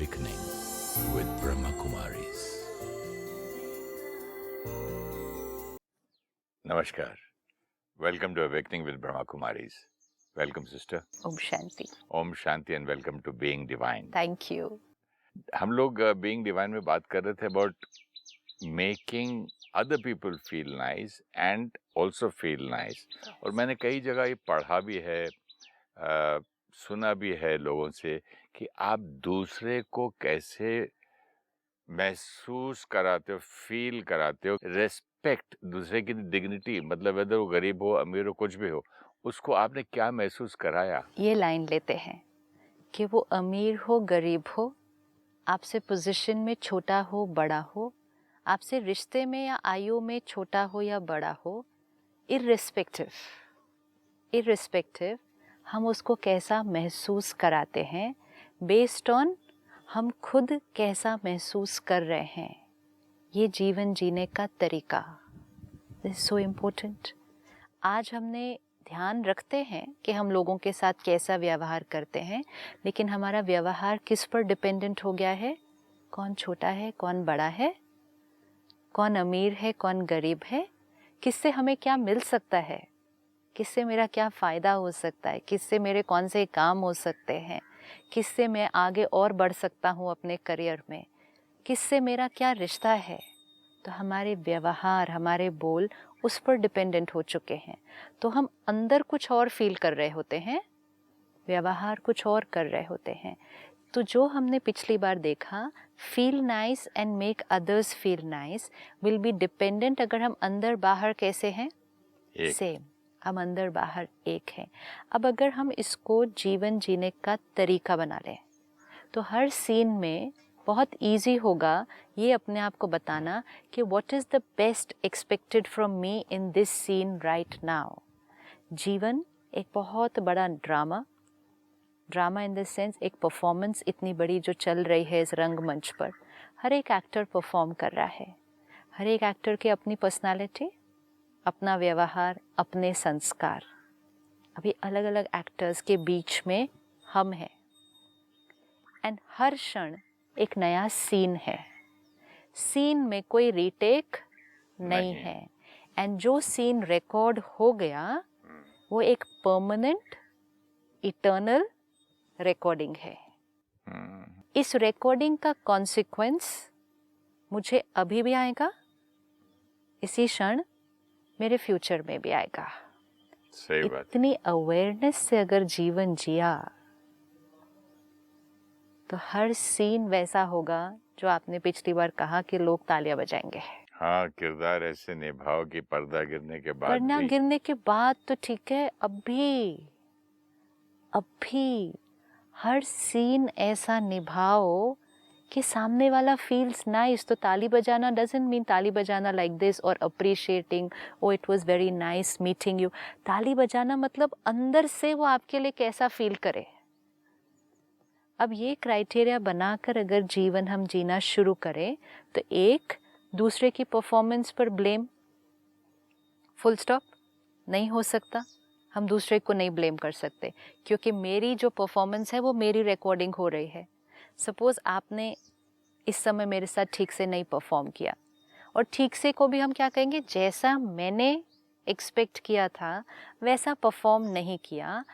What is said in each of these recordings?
Awakening with Brahma Kumaris. Namaskar. Welcome to Awakening with Brahma Kumaris. Welcome, sister. Om Shanti. Om Shanti and welcome to Being Divine. Thank you. हम लोग Being Divine में बात कर रहे थे about making other people feel nice and also feel nice. और मैंने कई जगह ये पढ़ा भी है, सुना भी है लोगों से कि आप दूसरे को कैसे महसूस कराते हो, फील कराते हो, रेस्पेक्ट, दूसरे की डिग्निटी, मतलब वेदर वो गरीब हो, अमीर हो, कुछ भी हो, उसको आपने क्या महसूस कराया? ये लाइन लेते हैं कि वो अमीर हो, गरीब हो, आपसे पोजीशन में छोटा हो, बड़ा हो, आपसे रिश्ते में या आयु में छोटा हो या बड़ा हो, इररिस्पेक्टिव हम उसको कैसा महसूस कराते हैं बेस्ड ऑन हम खुद कैसा महसूस कर रहे हैं. ये जीवन जीने का तरीका, दिस इज सो इम्पोर्टेंट. आज हमने ध्यान रखते हैं कि हम लोगों के साथ कैसा व्यवहार करते हैं, लेकिन हमारा व्यवहार किस पर डिपेंडेंट हो गया है? कौन छोटा है, कौन बड़ा है, कौन अमीर है, कौन गरीब है, किससे हमें क्या मिल सकता है, किससे मेरा क्या फ़ायदा हो सकता है, किससे मेरे कौन से काम हो सकते हैं, किससे मैं आगे और बढ़ सकता हूँ अपने करियर में, किससे मेरा क्या रिश्ता है. तो हमारे व्यवहार, हमारे बोल उस पर डिपेंडेंट हो चुके हैं. तो हम अंदर कुछ और फील कर रहे होते हैं, व्यवहार कुछ और कर रहे होते हैं. तो जो हमने पिछली बार देखा, feel nice and make others feel nice will be dependent. अगर हम अंदर बाहर कैसे हैं? सेम. हम अंदर बाहर एक हैं. अब अगर हम इसको जीवन जीने का तरीका बना लें तो हर सीन में बहुत इजी होगा ये अपने आप को बताना कि what is the best expected from me in this scene right now. जीवन एक बहुत बड़ा ड्रामा इन द सेंस एक परफॉर्मेंस इतनी बड़ी जो चल रही है इस रंगमंच पर. हर एक एक्टर परफॉर्म कर रहा है. हर एक एक्टर की अपनी पर्सनालिटी, अपना व्यवहार, अपने संस्कार. अभी अलग अलग एक्टर्स के बीच में हम हैं एंड हर क्षण एक नया सीन है. सीन में कोई रीटेक नहीं है एंड जो सीन रिकॉर्ड हो गया वो एक परमानेंट इटर्नल रिकॉर्डिंग है. इस रिकॉर्डिंग का कॉन्सिक्वेंस मुझे अभी भी आएगा, इसी क्षण मेरे फ्यूचर में भी आएगा. सही बात. इतनी अवेयरनेस से अगर जीवन जिया तो हर सीन वैसा होगा जो आपने पिछली बार कहा कि लोग तालियां बजाएंगे. हाँ, किरदार ऐसे निभाओ कि पर्दा गिरने के बाद भी. गिरने के बाद तो ठीक है, अभी हर सीन ऐसा निभाओ कि सामने वाला फील्स नाइस. तो ताली बजाना डजंट मीन ताली बजाना लाइक दिस और appreciating oh it was very nice meeting you. ताली बजाना मतलब अंदर से वो आपके लिए कैसा फील करे. अब ये क्राइटेरिया बनाकर अगर जीवन हम जीना शुरू करें तो एक दूसरे की परफॉर्मेंस पर ब्लेम, फुल स्टॉप, नहीं हो सकता. हम दूसरे को नहीं ब्लेम कर सकते क्योंकि मेरी जो परफॉर्मेंस है वो मेरी रिकॉर्डिंग हो रही है. सपोज आपने इस समय मेरे साथ ठीक से नहीं परफॉर्म किया, और ठीक से को भी हम क्या कहेंगे, जैसा मैंने एक्सपेक्ट किया था वैसा परफॉर्म नहीं किया.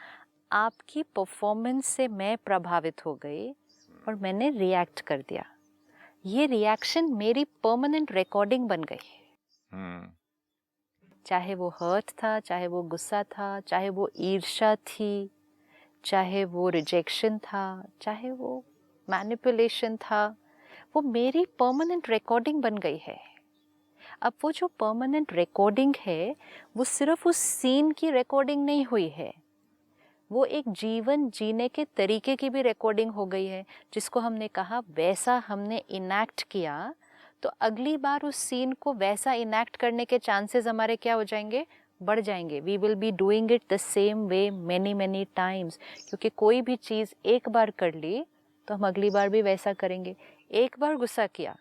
आपकी परफॉर्मेंस से मैं प्रभावित हो गई और मैंने रिएक्ट कर दिया. ये रिएक्शन मेरी परमानेंट रिकॉर्डिंग बन गई. चाहे वो हर्ट था, चाहे वो गुस्सा था, चाहे वो ईर्ष्या थी, चाहे वो रिजेक्शन था, चाहे वो मैनिपुलेशन था, वो मेरी परमानेंट रिकॉर्डिंग बन गई है. अब वो जो परमानेंट रिकॉर्डिंग है वो सिर्फ उस सीन की रिकॉर्डिंग नहीं हुई है, वो एक जीवन जीने के तरीके की भी रिकॉर्डिंग हो गई है. जिसको हमने कहा वैसा हमने इनैक्ट किया तो अगली बार उस सीन को वैसा इनैक्ट करने के चांसेस हमारे क्या हो जाएंगे, बढ़ जाएंगे. We will be doing it the same way many times. क्योंकि कोई भी चीज़ एक बार कर ली तो हम अगली बार भी वैसा करेंगे. एक बार गुस्सा किया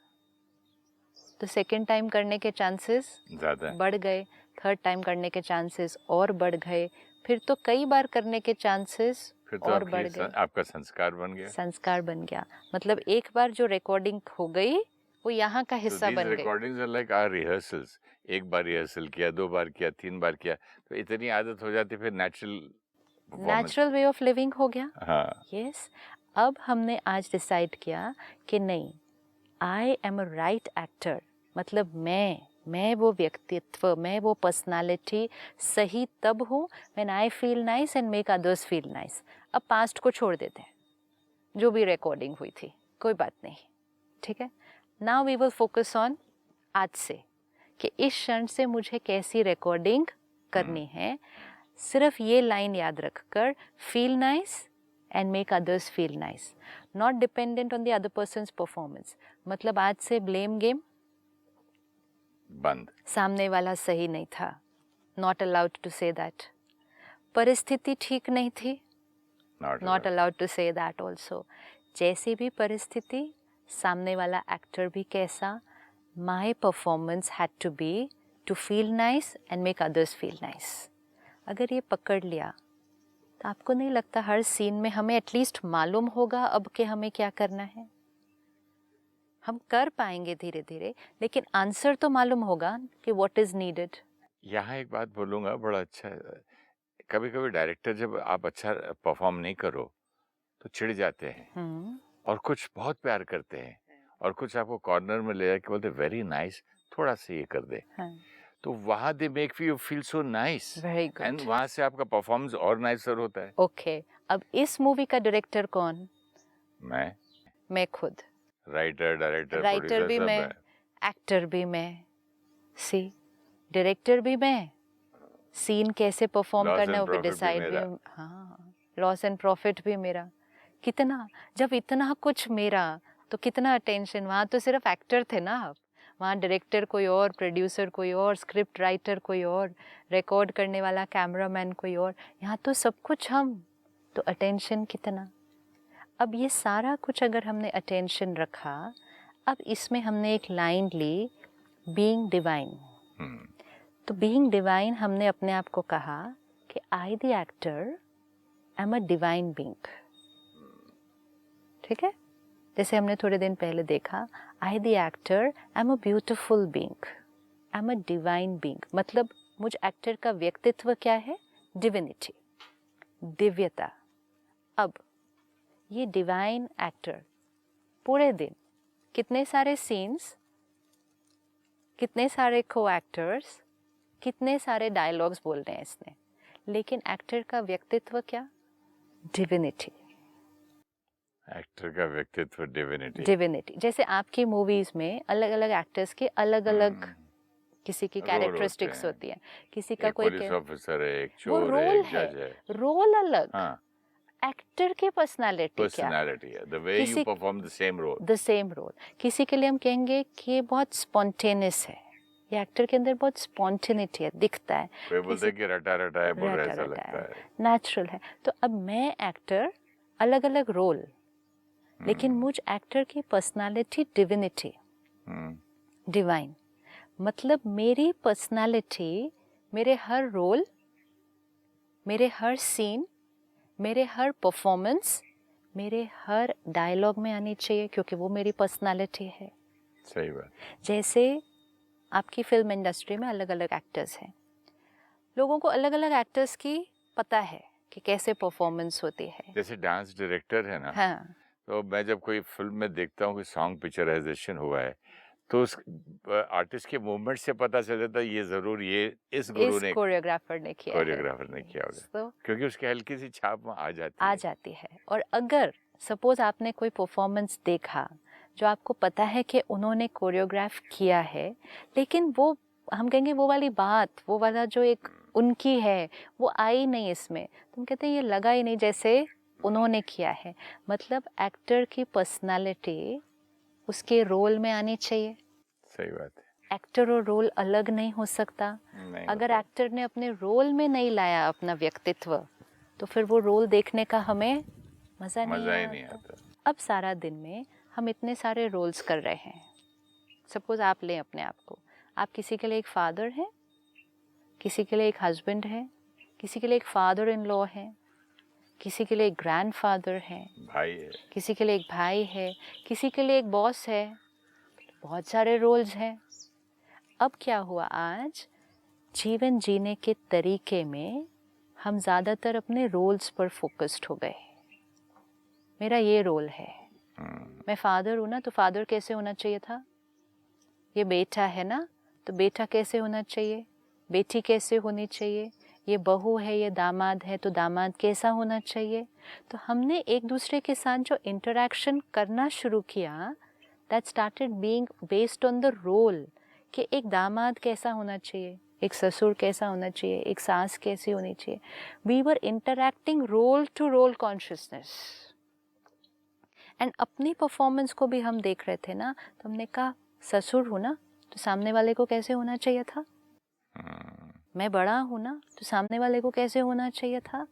तो सेकेंड टाइम करने के चांसेस बढ़ गए, थर्ड टाइम करने के चांसेस और बढ़ गए, फिर तो कई बार करने के चांसेस फिर तो और बढ़ आपकी गए। आपका संस्कार बन गया। संस्कार बन गया, मतलब एक बार जो रिकॉर्डिंग हो गई वो यहाँ का So हिस्सा these बन गई। recordings are like our rehearsals. एक बार रिहर्सल किया, 2 बार किया, 3 बार किया, तो इतनी आदत हो जाती है, फिर natural performance. Natural way of living हो गया। हाँ, यस, अब हमने आज डिसाइड किया कि नहीं, I am a right actor, मतलब मैं वो व्यक्तित्व, मैं वो पर्सनालिटी सही तब हूँ when I feel nice and make others feel nice. अब पास्ट को छोड़ देते हैं, जो भी रिकॉर्डिंग हुई थी कोई बात नहीं, ठीक है। Now we will focus on आज से, कि इस क्षण से मुझे कैसी रिकॉर्डिंग करनी है। सिर्फ ये लाइन याद रखकर, feel nice and make others feel nice, not dependent on the other persons performance. मतलब आज से ब्लेम गेम बंद। सामने वाला सही नहीं था, not allowed to say that. परिस्थिति ठीक नहीं थी, not allowed to say that also. जैसी भी परिस्थिति, सामने वाला एक्टर भी कैसा, my performance had to be to feel nice and make others feel nice. अगर ये पकड़ लिया तो आपको नहीं लगता हर सीन में हमें एटलीस्ट मालूम होगा अब कि हमें क्या करना है? हम कर पाएंगे धीरे धीरे, लेकिन आंसर तो मालूम होगा कि व्हाट इज नीडेड। यहाँ एक बात बोलूँगा, बड़ा अच्छा है। कभी-कभी डायरेक्टर जब आप अच्छा परफॉर्म नहीं करो, तो चिढ़ जाते हैं और कुछ बहुत प्यार करते हैं और कुछ आपको कॉर्नर में ले जाके बोलते वेरी नाइस, थोड़ा सा ये कर दे। तो वहाँ they make you feel so nice very good. And वहाँ से आपका परफॉर्मेंस और नाइसर होता है। ओके, अब इस मूवी का डायरेक्टर कौन? मैं खुद। राइटर, डायरेक्टर, राइटर प्रोड्यूसर भी सब मैं, है। एक्टर भी मैं, सी डायरेक्टर भी मैं, सीन कैसे परफॉर्म Loss करना है and वो भी profit भी डिसाइड भी, मेरा। हाँ, लॉस एंड प्रॉफिट भी मेरा। कितना, जब इतना कुछ मेरा तो कितना अटेंशन। वहाँ तो सिर्फ एक्टर थे ना आप, वहाँ डायरेक्टर कोई और, प्रोड्यूसर कोई और, स्क्रिप्ट राइटर कोई और, रिकॉर्ड करने वाला कैमरामैन कोई और, यहाँ तो सब कुछ हम, तो अटेंशन कितना। अब ये सारा कुछ अगर हमने अटेंशन रखा, अब इसमें हमने एक लाइन ली, बीइंग डिवाइन। तो बीइंग डिवाइन हमने अपने आप को कहा कि I the actor am a divine being, ठीक है। जैसे हमने थोड़े दिन पहले देखा, I the actor am a beautiful being, am a divine being, मतलब मुझ एक्टर का व्यक्तित्व क्या है? डिविनिटी, दिव्यता। अब ये डिवाइन एक्टर पूरे दिन कितने सारे सीन्स, कितने सारे को एक्टर्स, कितने सारे डायलॉग्स बोल रहे हैं इसने, लेकिन एक्टर का व्यक्तित्व क्या? डिविनिटी। एक्टर का व्यक्तित्व डिविनिटी। डिविनिटी। जैसे आपकी मूवीज में अलग अलग एक्टर्स के अलग अलग किसी की कैरेक्टरिस्टिक्स होती है, किसी का कोई पुलिस ऑफिसर है, एक वो चोर है, रोल एक जज है। रोल अलग, हाँ, एक्टर की पर्सनालिटी क्या? पर्सनालिटी है, the way you perform the same role. The same role. किसी के लिए हम कहेंगे कि ये बहुत स्पॉन्टेनियस है, ये एक्टर के अंदर बहुत स्पॉन्टेनिटी है, दिखता है। कोई बोलते हैं कि रटा रटा है, बोल रहा ऐसा लगता है, नेचुरल है। तो अब मैं एक्टर, अलग अलग रोल, लेकिन मुझ एक्टर की पर्सनालिटी डिविनिटी, डिवाइन। मतलब मेरी पर्सनालिटी मेरे हर रोल, मेरे हर सीन, मेरे हर परफॉर्मेंस, मेरे हर डायलॉग में आनी चाहिए, क्योंकि वो मेरी पर्सनालिटी है। सही बात। जैसे आपकी फिल्म इंडस्ट्री में अलग अलग एक्टर्स हैं, लोगों को अलग अलग एक्टर्स की पता है कि कैसे परफॉर्मेंस होती है। जैसे डांस डायरेक्टर है ना, हाँ, तो मैं जब कोई फिल्म में देखता हूँ कि सॉन्ग पिक्चराइजेशन हुआ है, तो उस आर्टिस्ट के मूवमेंट से पता चल जाता है ये जरूर ये इस गुरु ने, कोरियोग्राफर ने किया है, कोरियोग्राफर ने किया होगा, तो क्योंकि उसकी हल्की सी छाप वहाँ आ जाती है। और अगर सपोज आपने कोई परफॉर्मेंस देखा जो आपको पता है कि उन्होंने कोरियोग्राफ किया है, लेकिन वो हम कहेंगे वो वाली बात, वो वाला जो एक उनकी है, वो आई नहीं इसमें, तुम कहते हैं ये लगा ही नहीं जैसे उन्होंने किया है। मतलब एक्टर की पर्सनालिटी उसके रोल में आनी चाहिए। सही बात है। एक्टर और रोल अलग नहीं हो सकता। अगर एक्टर ने अपने रोल में नहीं लाया अपना व्यक्तित्व, तो फिर वो रोल देखने का हमें मज़ा नहीं आता। अब सारा दिन में हम इतने सारे रोल्स कर रहे हैं। सपोज आप लें अपने आप को, आप किसी के लिए एक फादर हैं, किसी के लिए एक हस्बैंड हैं, किसी के लिए एक फादर इन लॉ है, किसी के लिए एक ग्रैंडफादर है, भाई है, किसी के लिए एक भाई है, किसी के लिए एक बॉस है, बहुत सारे रोल्स हैं। अब क्या हुआ, आज जीवन जीने के तरीके में हम ज़्यादातर अपने रोल्स पर फोकस्ड हो गए। मेरा ये रोल है, मैं फादर हूँ ना, तो फादर कैसे होना चाहिए था? ये बेटा है ना, तो बेटा कैसे होना चाहिए? बेटी कैसे होनी चाहिए? ये बहू है, ये दामाद है, तो दामाद कैसा होना चाहिए? तो हमने एक दूसरे के साथ जो इंटरेक्शन करना शुरू किया, that started being based on the role, कि एक दामाद कैसा होना चाहिए, एक ससुर कैसा होना चाहिए, एक सास कैसी होनी चाहिए। We were interacting role to role consciousness. And अपनी परफॉर्मेंस को भी हम देख रहे थे ना, तो हमने कहा ससुर हूँ ना, तो सामने वाले को कैसे होना चाहिए था? मैं बड़ा हूँ ना, तो सामने वाले को कैसे होना चाहिए था?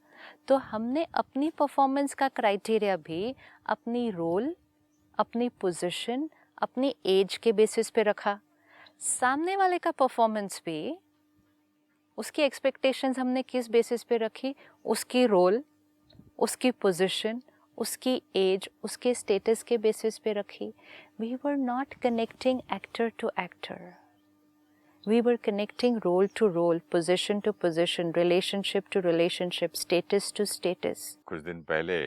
तो हमने अपनी परफॉर्मेंस का क्राइटेरिया भी अपनी रोल, अपनी पोजीशन, अपनी एज के बेसिस पे रखा। सामने वाले का परफॉर्मेंस भी, उसकी एक्सपेक्टेशंस हमने किस बेसिस पे रखी? उसकी रोल, उसकी पोजीशन, उसकी एज, उसके स्टेटस के बेसिस पे रखी। We were not connecting actor to actor, we were connecting role to role, position to position, relationship to relationship, status to status. कुछ दिन पहले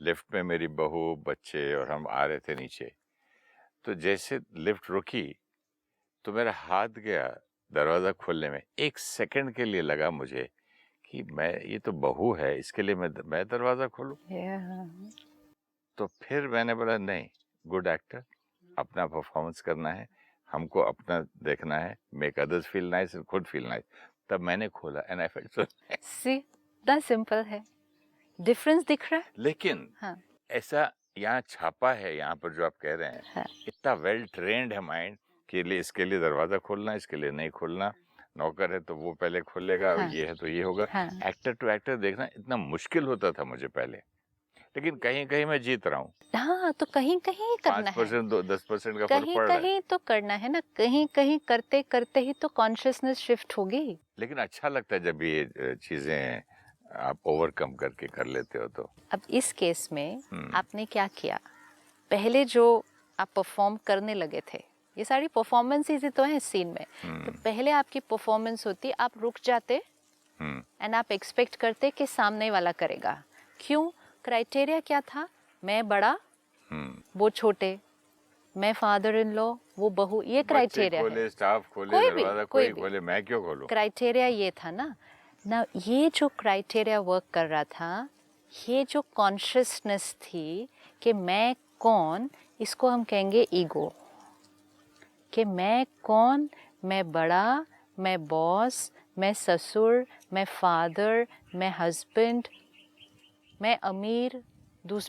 लिफ्ट में मेरी बहू, बच्चे और हम आ रहे थे नीचे, तो जैसे लिफ्ट रुकी तो मेरा हाथ गया दरवाज़ा खोलने में। 1 सेकंड के लिए लगा मुझे कि ये तो बहू है, इसके लिए मैं दरवाज़ा खोलूं। तो फिर मैंने बोला नहीं, गुड एक्टर, अपना परफॉर्मेंस करना है, हमको अपना देखना है, मेक अदर्स फील नाइस, खुद फील नाइस। तब मैंने खोला and I felt so nice. See, that simple है, डिफरेंस दिख रहा है। लेकिन हाँ, ऐसा यहाँ छापा है, यहाँ पर जो आप कह रहे हैं, हाँ, इतना वेल ट्रेंड है माइंड कि इसके लिए दरवाजा खोलना, इसके लिए नहीं खोलना, नौकर है तो वो पहले खोलेगा, हाँ, ये है तो ये होगा। हाँ, एक्टर टू एक्टर देखना इतना मुश्किल होता था मुझे पहले, लेकिन कहीं कहीं मैं जीत रहा हूँ। हाँ, तो कहीं कहीं करना है, 5% 10% का फर्क कहीं पड़ रहा है, कहीं तो करना है ना, कहीं कहीं करते करते ही तो कॉन्शियसनेस शिफ्ट होगी। लेकिन अच्छा लगता है जब ये चीजें आप ओवरकम करके कर लेते हो तो। अब इस केस में आपने क्या किया, पहले जो आप परफॉर्म करने लगे थे, ये सारी परफॉर्मेंस ही तो है इस सीन में, तो पहले आपकी परफॉर्मेंस होती, आप रुक जाते एंड आप एक्सपेक्ट करते कि सामने वाला करेगा। क्यों? क्राइटेरिया क्या था? मैं बड़ा, वो छोटे, मैं फादर इन लॉ, वो बहू, ये क्राइटेरिया खोले, है। स्टाफ खोले, कोई दरवाजा कोई कोई खोले, मैं क्यों खोलूं? क्राइटेरिया ये था ना। ना ये जो क्राइटेरिया वर्क कर रहा था, ये जो कॉन्शियसनेस थी कि मैं कौन, इसको हम कहेंगे ईगो। कि मैं कौन, मैं बड़ा, मैं बॉस, मैं ससुर, मैं फादर, मैं हस्बैंड, मैं अमीर,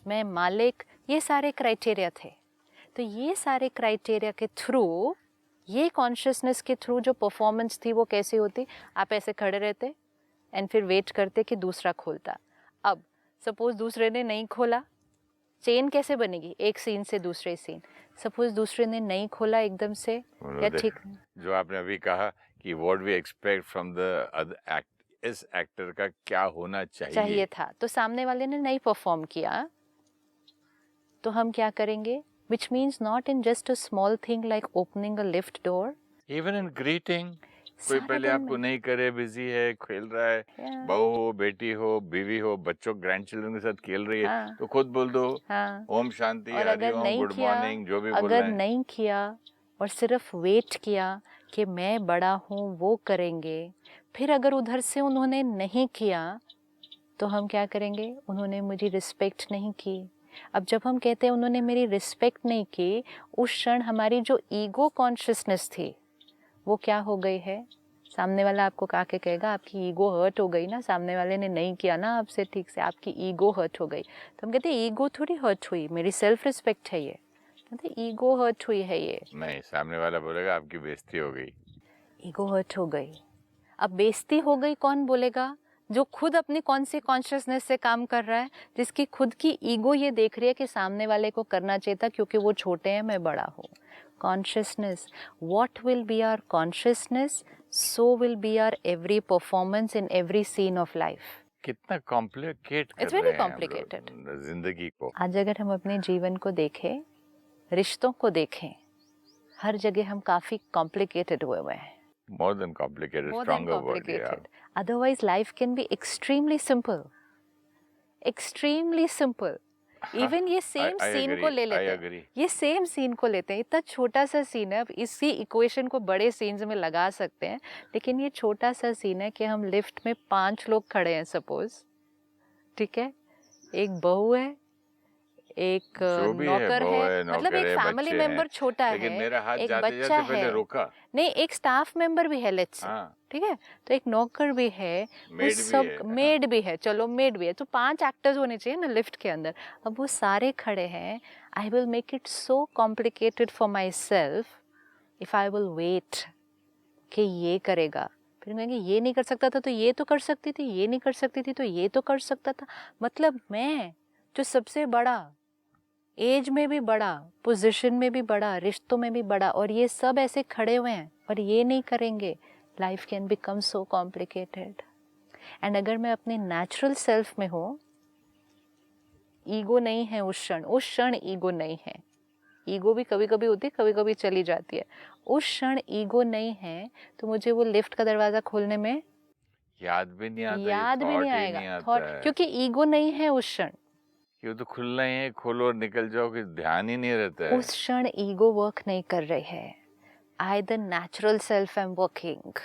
मैं मालिक, ये सारे क्राइटेरिया थे। तो ये सारे क्राइटेरिया के थ्रू, ये कॉन्शियसनेस के थ्रू जो परफॉर्मेंस थी वो कैसी होती? आप ऐसे खड़े रहते एंड फिर वेट करते कि दूसरा खोलता। अब सपोज दूसरे ने नहीं खोला, चेन कैसे बनेगी एक सीन से दूसरे सीन? सपोज दूसरे ने नहीं खोला एकदम से, या ठीक, जो आपने अभी कहा कि what we expect from the other act, इस एक्टर का क्या होना चाहिए था, तो सामने वाले ने नहीं परफॉर्म किया, तो हम क्या करेंगे? Which means not in just a small thing like opening a lift door. Even in greeting, कोई पहले आपको नहीं करे, बिजी है, खेल रहा है, बहू हो, बेटी हो, बीवी हो, बच्चों, ग्रैंड चिल्ड्रन के साथ खेल रही है, तो खुद बोल दो ओम शांति, और अगर नहीं गुड किया, मॉर्निंग, जो भी बोलना अगर है। नहीं किया और सिर्फ वेट किया कि मैं बड़ा हूँ, वो करेंगे, फिर अगर उधर से उन्होंने नहीं किया तो हम क्या करेंगे? उन्होंने मुझे रिस्पेक्ट नहीं की। अब जब हम कहते हैं उन्होंने मेरी रिस्पेक्ट नहीं की, उस क्षण हमारी जो ईगो कॉन्शियसनेस थी वो क्या हो गई है? सामने वाला आपको कहा के कहेगा आपकी ईगो हर्ट हो गई ना, सामने वाले ने नहीं किया ना आपसे ठीक से, आपकी ईगो हर्ट हो गई। तो हम कहते हैं ईगो थोड़ी हर्ट हुई, मेरी सेल्फ रिस्पेक्ट है ये। कहते ईगो हर्ट हुई है ये। नहीं, सामने वाला बोलेगा आपकी बेइज्जती हो गई। ईगो हर्ट हो गई। अब बेइज्जती हो गई कौन बोलेगा? जो खुद अपनी कौन सी कॉन्शियसनेस से काम कर रहा है, जिसकी खुद की ईगो ये देख रही है कि सामने वाले को करना चाहिए था क्योंकि वो छोटे हैं, मैं बड़ा हूँ. Consciousness. What will be our consciousness, so will be our every performance in every scene of life. कितना कॉम्प्लिकेट कर It's रहे very हैं हम complicated. लोग जिंदगी को. आज अगर हम अपने जीवन को देखें, रिश्तों को देखें, हर जगह हम काफी complicated हुए हुए हैं. More than complicated, More than stronger word, yeah. complicated. Otherwise, life can be extremely simple. Extremely simple. Even ये सेम सीन को ले लेते हैं, ये सेम सीन को लेते हैं, इतना छोटा सा सीन है. अब इसी इक्वेशन को बड़े सीन्स में लगा सकते हैं, लेकिन ये छोटा सा सीन है कि हम लिफ्ट में 5 लोग खड़े हैं सपोज, ठीक है, एक बहू है, एक नौकर है, मतलब एक फैमिली मेंबर छोटा है, एक बच्चा है, नहीं एक स्टाफ मेंबर भी है, लेट्स से, ठीक है, तो एक नौकर भी है, सब मेड भी है, चलो मेड भी है, तो 5 एक्टर्स होने चाहिए ना लिफ्ट के अंदर. अब वो सारे खड़े हैं. I will make it so complicated for myself if I will wait कि ये करेगा, फिर कहेंगे ये नहीं कर सकता था तो ये तो कर सकती थी, ये नहीं कर सकती थी तो ये तो कर सकता था. मतलब मैं जो सबसे बड़ा, एज में भी बड़ा, पोजीशन में भी बड़ा, रिश्तों में भी बड़ा, और ये सब ऐसे खड़े हुए हैं और ये नहीं करेंगे. Life can become so complicated. And अगर मैं अपने नेचुरल सेल्फ में हूँ, ईगो नहीं है उस क्षण ईगो नहीं है. ईगो भी कभी कभी होती है, कभी कभी चली जाती है. उस क्षण ईगो नहीं है तो मुझे वो लिफ्ट का दरवाजा खोलने में याद भी नहीं आएगा थॉट, क्योंकि ईगो नहीं है उस क्षण. ये तो खुलना ही है, खोलो और निकल जाओ, कि ध्यान ही नहीं रहता है. उस क्षण ईगो वर्क नहीं कर रही है. I the natural self am working.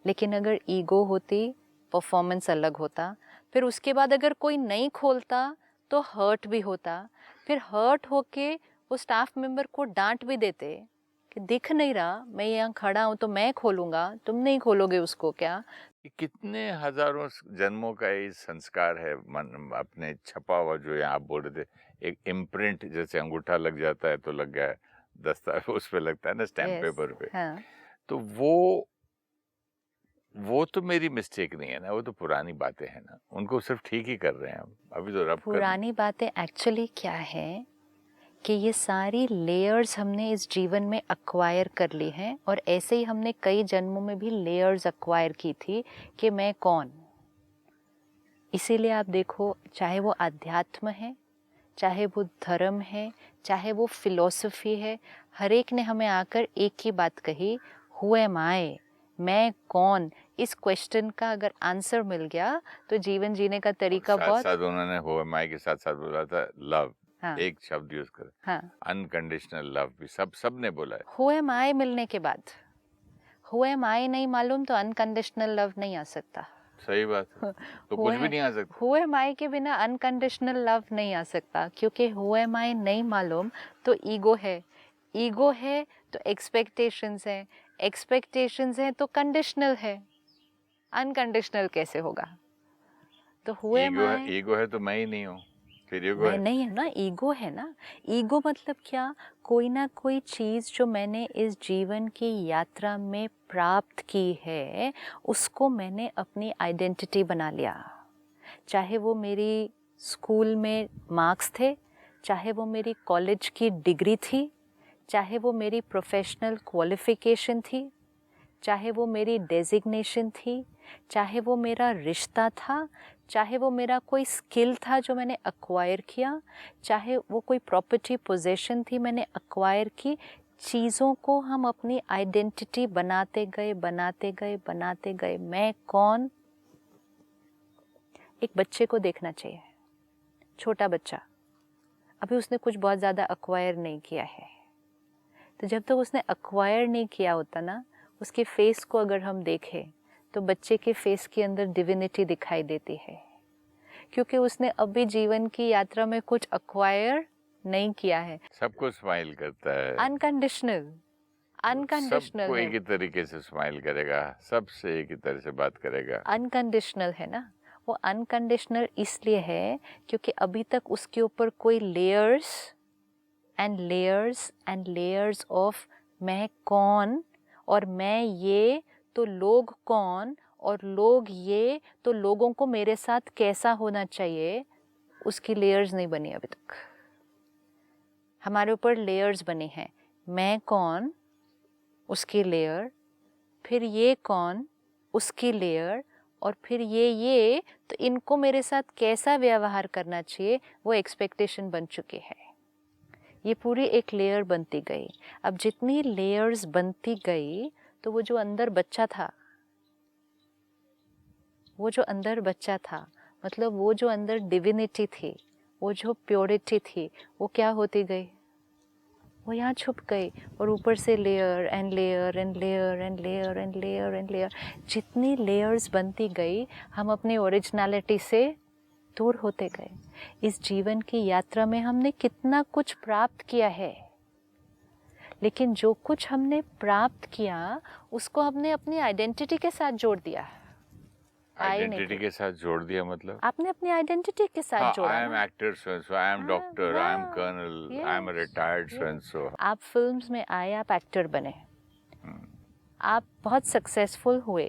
लेकिन अगर ईगो होती, परफॉर्मेंस अलग होता. फिर उसके बाद अगर कोई नहीं खोलता तो हर्ट भी होता. फिर हर्ट होके वो स्टाफ मेंबर को डांट भी देते कि दिख नहीं रहा, मैं यहाँ खड़ा हूँ तो मैं खोलूंगा, तुम नहीं खोलोगे उसको क्या. कितने हजारों जन्मों का ये संस्कार है मन अपने छपा हुआ, जो यहाँ आप बोल रहे थे, एक इम्प्रिंट, जैसे अंगूठा लग जाता है तो लग गया, दस्तावेज उस पे लगता है ना, स्टैम्प पेपर पे. हाँ. तो वो तो मेरी मिस्टेक नहीं है ना, वो तो पुरानी बातें हैं ना, उनको सिर्फ ठीक ही कर रहे हैं हम. अभी तो रब पुरानी बातें एक्चुअली क्या है कि ये सारी लेयर्स हमने इस जीवन में अक्वायर कर ली हैं, और ऐसे ही हमने कई जन्मों में भी लेयर्स अक्वायर की थी कि मैं कौन. इसीलिए आप देखो, चाहे वो अध्यात्म है, चाहे वो धर्म है, चाहे वो फिलॉसफी है, हर एक ने हमें आकर एक ही बात कही, हु एम आई, मैं कौन. इस क्वेश्चन का अगर आंसर मिल गया तो जीवन जीने का तरीका बहुत. साथ उन्होंने हु एम आई के साथ साथ बोला था लव. हाँ. एक शब्द यूज कर. हाँ. अनकंडीशनल लव भी सब ने बोला है. हु एम आई मिलने के बाद, हु एम आई नहीं मालूम तो अनकंडीशनल लव नहीं आ सकता. सही बात है. तो कुछ भी नहीं आ सकता. हु एम आई के बिना अनकंडीशनल लव नहीं आ सकता, क्योंकि हु एम आई नहीं मालूम तो ईगो है, ईगो है तो एक्सपेक्टेशंस है, एक्सपेक्टेशंस है तो कंडीशनल है. अनकंडीशनल कैसे होगा. तो हु एम आई, ईगो है तो मैं ही नहीं हूँ, फिर ईगो है नहीं है ना, ईगो है ना. ईगो मतलब क्या, कोई ना कोई चीज़ जो मैंने इस जीवन की यात्रा में प्राप्त की है, उसको मैंने अपनी आइडेंटिटी बना लिया. चाहे वो मेरी स्कूल में मार्क्स थे, चाहे वो मेरी कॉलेज की डिग्री थी, चाहे वो मेरी प्रोफेशनल क्वालिफिकेशन थी, चाहे वो मेरी डेजिग्नेशन थी, चाहे वो मेरा रिश्ता था, चाहे वो मेरा कोई स्किल था जो मैंने अक्वायर किया, चाहे वो कोई प्रॉपर्टी पोजेशन थी मैंने अक्वायर की. चीज़ों को हम अपनी आइडेंटिटी बनाते गए. मैं कौन. एक बच्चे को देखना चाहिए, छोटा बच्चा, अभी उसने कुछ बहुत ज़्यादा अक्वायर नहीं किया है, तो जब तक उसने अक्वायर नहीं किया होता ना, उसके फेस को अगर हम देखें तो बच्चे के फेस के अंदर डिविनिटी दिखाई देती है, क्योंकि उसने अभी जीवन की यात्रा में कुछ अक्वायर नहीं किया है. सबको स्माइल करता है, अनकंडीशनल सबको एक ही तरीके से स्माइल करेगा, सबसे एक ही तरह से बात करेगा. अनकंडीशनल है ना. वो अनकंडीशनल इसलिए है क्योंकि अभी तक उसके ऊपर कोई लेयर्स एंड लेयर्स ऑफ मैं कौन और मैं ये तो लोग कौन और लोग ये, तो लोगों को मेरे साथ कैसा होना चाहिए, उसकी लेयर्स नहीं बनी अभी तक। हमारे ऊपर लेयर्स बने हैं, मैं कौन, उसकी लेयर, फिर ये कौन, उसकी लेयर, और फिर ये, तो इनको मेरे साथ कैसा व्यवहार करना चाहिए, वो एक्सपेक्टेशन बन चुके हैं। ये पूरी एक लेयर बनती गई। अब जितनी लेयर्स बनती गई, तो वो जो अंदर बच्चा था, मतलब वो जो अंदर डिविनिटी थी, वो जो प्योरिटी थी, वो क्या होती गई, वो यहाँ छुप गई। और ऊपर से layer and layer and layer and layer and layer and layer, जितनी लेयर्स बनती गई, हम अपनी ओरिजिनलिटी से दूर होते गए। इस जीवन की यात्रा में हमने कितना कुछ प्राप्त किया है, लेकिन जो कुछ हमने प्राप्त किया, उसको हमने अपनी आइडेंटिटी के साथ जोड़ दिया। आइडेंटिटी के साथ जोड़ दिया मतलब? आपने अपनी आइडेंटिटी के साथ जोड़ा। I am actor so and so, I am doctor, I am colonel, I am retired so and so. आप फिल्म्स में आए, आप एक्टर बने, आप बहुत सक्सेसफुल हुए,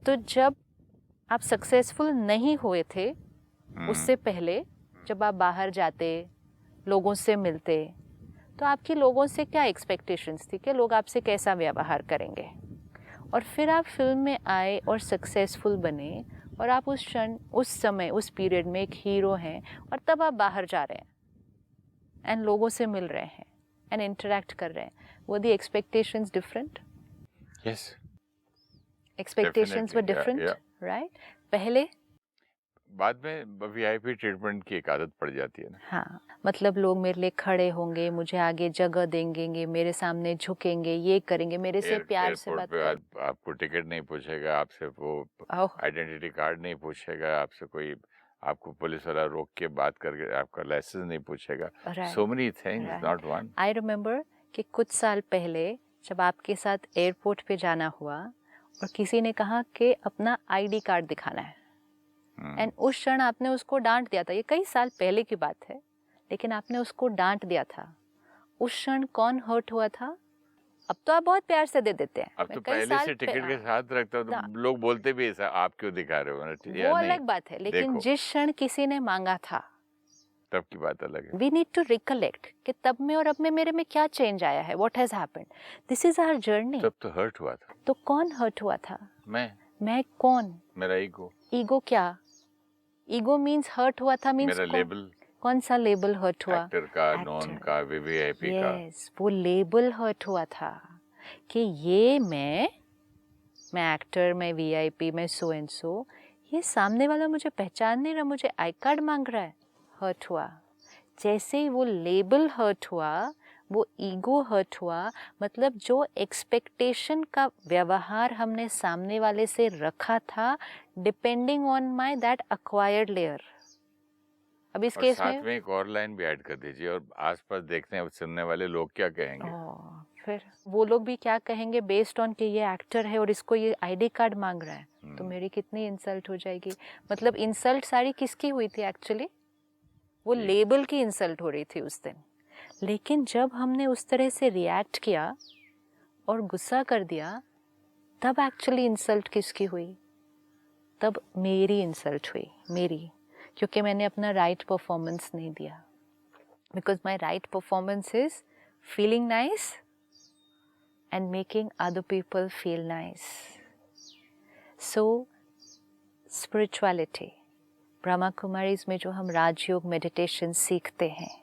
तो जब आप सक्सेसफुल नहीं हुए थे, उससे पहले जब आप बाहर जाते, लोगों से मिलते, तो आपकी लोगों से क्या एक्सपेक्टेशंस थी कि लोग आपसे कैसा व्यवहार करेंगे। और फिर आप फिल्म में आए और सक्सेसफुल बने, और आप उस क्षण, उस समय, उस पीरियड में एक हीरो हैं, और तब आप बाहर जा रहे हैं एंड लोगों से मिल रहे हैं एंड इंटरेक्ट कर रहे हैं। वो the expectations different? Yes, expectations were different, right? पहले बाद में वीआईपी ट्रीटमेंट की एक आदत पड़ जाती है ना। हाँ, मतलब लोग मेरे लिए खड़े होंगे, मुझे आगे जगह देंगे, मेरे सामने झुकेंगे, ये करेंगे, मेरे से प्यार से बात पे आपको टिकट नहीं पूछेगा, आपसे वो आइडेंटिटी कार्ड नहीं पूछेगा, आपसे कोई, आपको पुलिस वाला रोक के बात करके आपका लाइसेंस नहीं पूछेगा। So many things, not one. I remember कि कुछ साल पहले जब आपके साथ एयरपोर्ट पे जाना हुआ, और किसी ने कहा कि अपना आईडी कार्ड दिखाना है, एंड उस क्षण आपने उसको डांट दिया था। ये कई साल पहले की बात है, लेकिन आपने उसको डांट दिया था। उस क्षण कौन हर्ट हुआ था? अब तो आप बहुत प्यार से दे देते हैं। अब तो पहले से टिकट के साथ रखता हूँ, तो लोग बोलते भी ऐसा, आप क्यों दिखा रहे हो? वो अलग बात है, लेकिन जिस क्षण किसी ने मांगा था, तब की बात अलग है। We need to recollect कि तब में और अब में मेरे में क्या चेंज आया है, what has happened. This is our journey. तब तो हर्ट हुआ था। तो कौन हर्ट हुआ था? मैं कौन? मेरा ईगो। ईगो क्या? ईगो मीन्स हर्ट हुआ था, मीन्स मेरा लेबल। कौन सा लेबल हर्ट हुआ? एक्टर का, नॉन का, वीवीआईपी का। यस, वो लेबल हर्ट हुआ था कि ये मैं एक्टर, मैं वीआईपी, मैं सो एंड सो, ये सामने वाला मुझे पहचान नहीं रहा, मुझे आई कार्ड मांग रहा है। हर्ट हुआ। जैसे ही वो लेबल हर्ट हुआ, वो ईगो हर्ट हुआ, मतलब जो एक्सपेक्टेशन का व्यवहार हमने सामने वाले से रखा था, depending on my that acquired layer. अब इस केस में साथ में एक और लाइन भी ऐड कर दीजिए, और आसपास देखते हैं सुनने वाले लोग क्या कहेंगे। फिर वो लोग भी क्या कहेंगे, बेस्ड ऑन कि ये एक्टर है और इसको ये आईडी कार्ड मांग रहा है, तो मेरी कितनी इंसल्ट हो जाएगी। मतलब इंसल्ट सारी किसकी हुई थी एक्चुअली? वो लेबल की इंसल्ट हो रही थी उस दिन। लेकिन जब हमने उस तरह से रिएक्ट किया और गुस्सा कर दिया, तब एक्चुअली इंसल्ट किसकी हुई? तब मेरी इंसल्ट हुई, मेरी, क्योंकि मैंने अपना राइट परफॉर्मेंस नहीं दिया। Because my right performance is feeling nice and making other people feel nice. So spirituality, Brahma Kumaris में जो हम राजयोग मेडिटेशन सीखते हैं,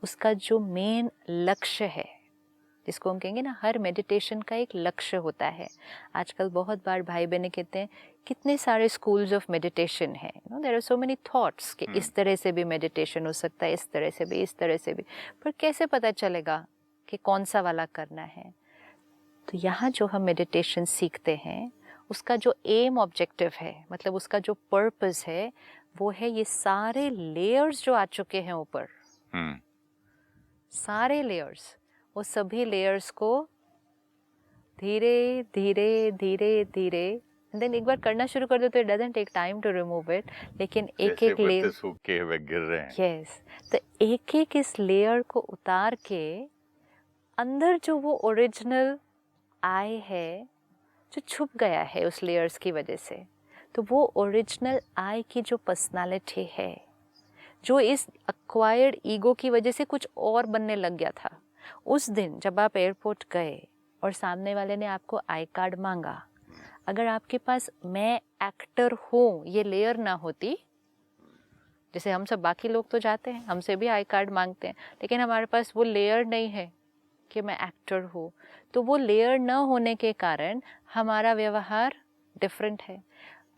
उसका जो मेन लक्ष्य है, जिसको हम कहेंगे ना, हर मेडिटेशन का एक लक्ष्य होता है। आजकल बहुत बार भाई बहनें कहते हैं कितने सारे स्कूल्स ऑफ मेडिटेशन है, you know, there are so many thoughts कि इस तरह से भी मेडिटेशन हो सकता है, इस तरह से भी, इस तरह से भी, पर कैसे पता चलेगा कि कौन सा वाला करना है? तो यहाँ जो हम मेडिटेशन सीखते हैं, उसका जो एम ऑब्जेक्टिव है, मतलब उसका जो पर्पस है, वो है ये सारे लेयर्स जो आ चुके हैं ऊपर, सारे लेयर्स, वो सभी लेयर्स को धीरे धीरे धीरे धीरे देन एक बार करना शुरू कर दो तो it doesn't take time to remove it, लेकिन एक एक लेयर सूखे हुए गिर रहे हैं। यस, तो एक एक इस लेयर को उतार के अंदर जो वो ओरिजिनल आई है, जो छुप गया है उस लेयर्स की वजह से। तो वो ओरिजिनल आई की जो पर्सनालिटी है, जो इस एक्वायर्ड ईगो की वजह से कुछ और बनने लग गया था, उस दिन जब आप एयरपोर्ट गए और सामने वाले ने आपको आई कार्ड मांगा, अगर आपके पास मैं एक्टर हूँ ये लेयर ना होती, जैसे हम सब बाकी लोग तो जाते हैं, हमसे भी आई कार्ड मांगते हैं, लेकिन हमारे पास वो लेयर नहीं है कि मैं एक्टर हूँ, तो वो लेयर न होने के कारण हमारा व्यवहार डिफरेंट है।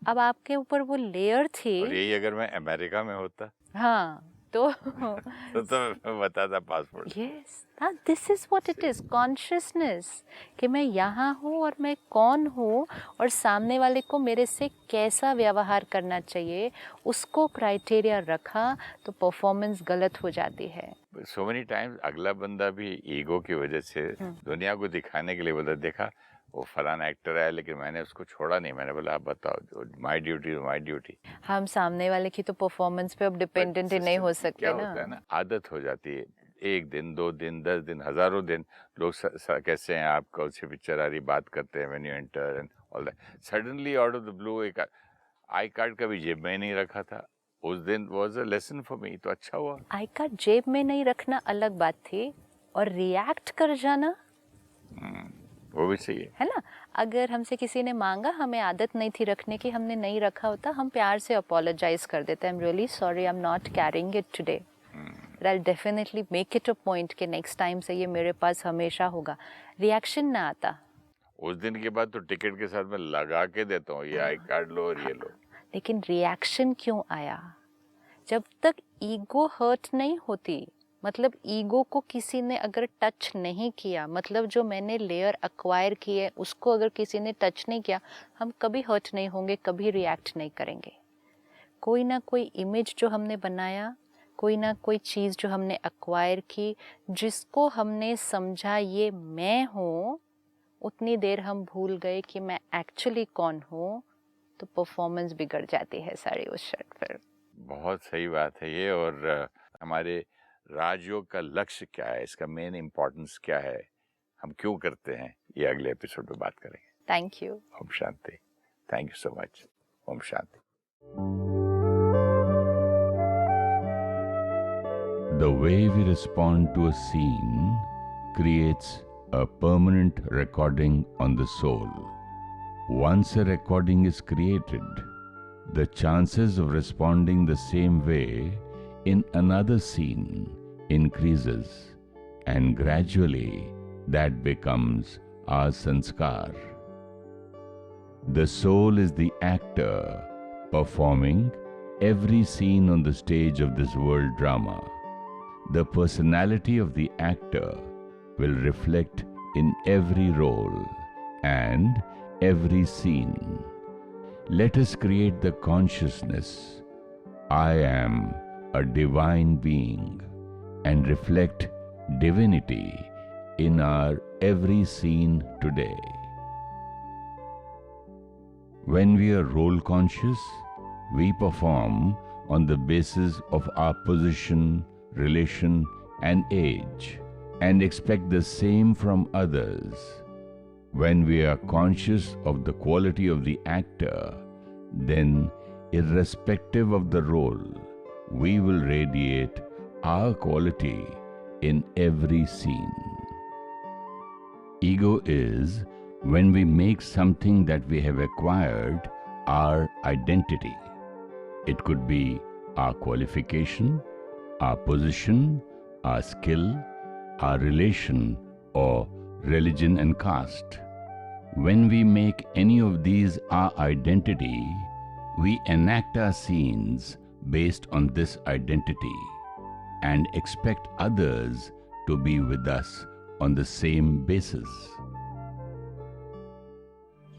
अब आपके ऊपर वो लेयर थी। और यही अगर मैं अमेरिका में होता हाँ तो तो मैं बताता passport. Yes, this is what it is, consciousness, कि मैं यहाँ हूँ और मैं कौन हूँ और सामने वाले को मेरे से कैसा व्यवहार करना चाहिए, उसको क्राइटेरिया रखा तो परफॉर्मेंस गलत हो जाती है। सो मेनी टाइम्स अगला बंदा भी ईगो की वजह से दुनिया को दिखाने के लिए बोला, देखा वो फलाना एक्टर है लेकिन मैंने उसको छोड़ा नहीं, मैंने बोला आप बताओ, माय ड्यूटी। हम सामने वाले की तो परफॉर्मेंस पे अब डिपेंडेंट ही नहीं हो सकते क्या ना। होता है ना, आदत हो जाती है, 1 दिन 2 दिन 10 दिन हजारों दिन लोग कैसे हैं, आप कौन सी पिक्चर आ रही, बात करते हैं when you enter and all that. Suddenly out of the blue एक आई कार्ड कभी जेब में नहीं रखा था, उस दिन was a lesson for me, तो अच्छा हुआ। आई कार्ड जेब में नहीं रखना अलग बात थी, और रिएक्ट कर जाना वो भी सही है ना। अगर हमसे किसी ने मांगा, हमें आदत नहीं थी रखने की, हमने नहीं रखा होता, हम प्यार से अपोलोजाइज कर देते, I am really sorry, I am not carrying it today, but I definitely make it a point कि नेक्स्ट टाइम से ये मेरे पास हमेशा होगा। रिएक्शन ना आता, उस दिन के बाद तो टिकट के साथ मैं लगा के देता हूँ, ये आई कार्ड लो और ये लो। लेकिन रिएक्शन क्यों आया? जब तक ईगो हर्ट नहीं होती, मतलब ईगो को किसी ने अगर टच नहीं किया, मतलब जो मैंने लेयर एक्वायर की है उसको अगर किसी ने टच नहीं किया, हम कभी हर्ट नहीं होंगे, कभी रिएक्ट नहीं करेंगे। कोई ना कोई इमेज जो हमने बनाया, कोई ना कोई चीज़ जो हमने एक्वायर की, जिसको हमने समझा ये मैं हूँ, उतनी देर हम भूल गए कि मैं एक्चुअली कौन हूँ, तो परफॉर्मेंस बिगड़ जाती है सारी उस शर्ट पर। बहुत सही बात है ये। और हमारे राजयोग का लक्ष्य क्या है, इसका मेन इम्पोर्टेंस क्या है, हम क्यों करते हैं, ये अगले एपिसोड में बात करेंगे। Thank you. Om Shanti. Thank you so much. Om Shanti. The way we respond to a scene creates a permanent recording on the soul. Once a recording is created, the chances of responding the same way in another scene increases, and gradually that becomes our sanskar. The soul is the actor performing every scene on the stage of this world drama. The personality of the actor will reflect in every role and every scene. Let us create the consciousness, I am a divine being, and reflect divinity in our every scene today. When we are role conscious, we perform on the basis of our position, relation, and age, and expect the same from others. When we are conscious of the quality of the actor, then, irrespective of the role, we will radiate our quality in every scene. Ego is when we make something that we have acquired our identity. It could be our qualification, our position, our skill, our relation, or religion and caste. When we make any of these our identity, we enact our scenes based on this identity and expect others to be with us on the same basis.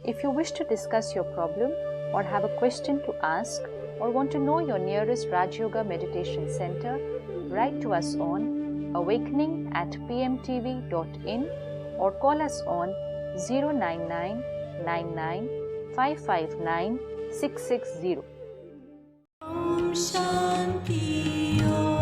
If you wish to discuss your problem or have a question to ask or want to know your nearest Raj Yoga Meditation Center, write to us on awakening@pmtv.in or call us on 099 99 559 660. Om Shanti Om.